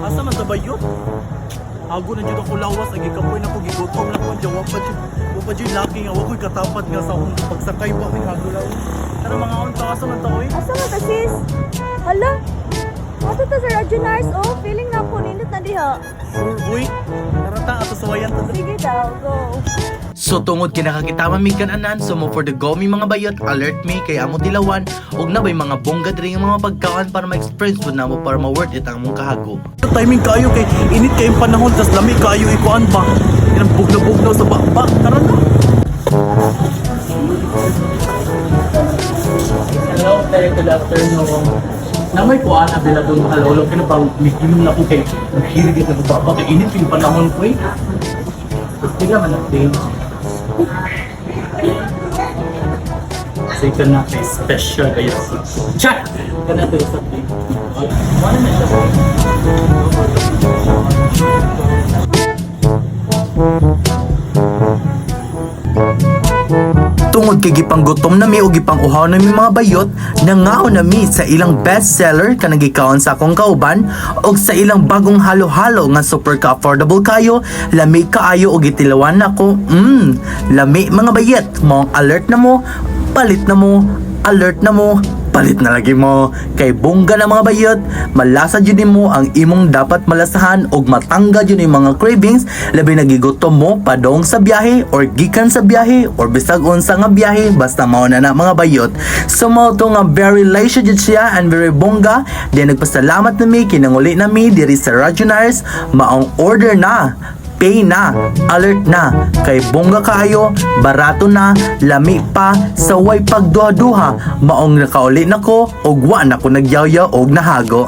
Asa man sa bayo? Hago na jud ako lawas, lagi kapoy na ko gigutom lang ko jawa pa jud. Wa pa jud laki nga wa ko'y katapat nga sa akong pagsakay ba ning hago lawas. Pero mga unta asa man ta oy? Asa man ta sis? Hala? Ato ta sa Radyo Nars, oh. Feeling na po, nindot na diha. Sure boy. Tara ta ato sa wayan ta. Sige daw, go. So tungod kinakakita mi kananan so mo for the go mi mga bayot alert me kay amo tilawan og nabay mga bongga diri nga mga pagkaon para ma-experience pud namo para ma-worth it ang mong kahago. Timing kayo kay init kayong panahon tas lami kayo ikuan ba. Inang bugnaw-bugnaw sa bakbak. Tara na. Hello, good afternoon. Namay ko ana bila doon makalolo kino pa mikinom na ko kay hirig ito sa bakbak kay init yung panahon ko eh. Tiga man natin. Sige na kay special kayo. Chat! Kana to sa team. One minute. Tungod kay gipang gutom na mi o gipang uhaw na mi mga bayot, nangaon na mi sa ilang bestseller ka nagikaon sa akong kauban og sa ilang bagong halo-halo nga super ka-affordable kayo, lami kaayo og gitilawan nako. Lami mga bayet, mo alert na mo, palit na mo, alert na mo, palit na lagi mo. Kay bongga na mga bayot, malasa jud mo ang imong dapat malasahan og matangga jud yung mga cravings labi nagigutom mo padong sa biyahe or gikan sa biyahe or bisag unsa nga biyahe basta mao na mga bayot. So mao to nga very laisya jud siya and very bongga. Then nagpasalamat na mi kinanguli na mi diri sa Radyo Nars, maong order na, pay na, alert na, kay bongga kaayo, barato na, lami pa, saway pagduha-duha, maong nakauli nako og wa na ko nagyaw-yaw og nahago.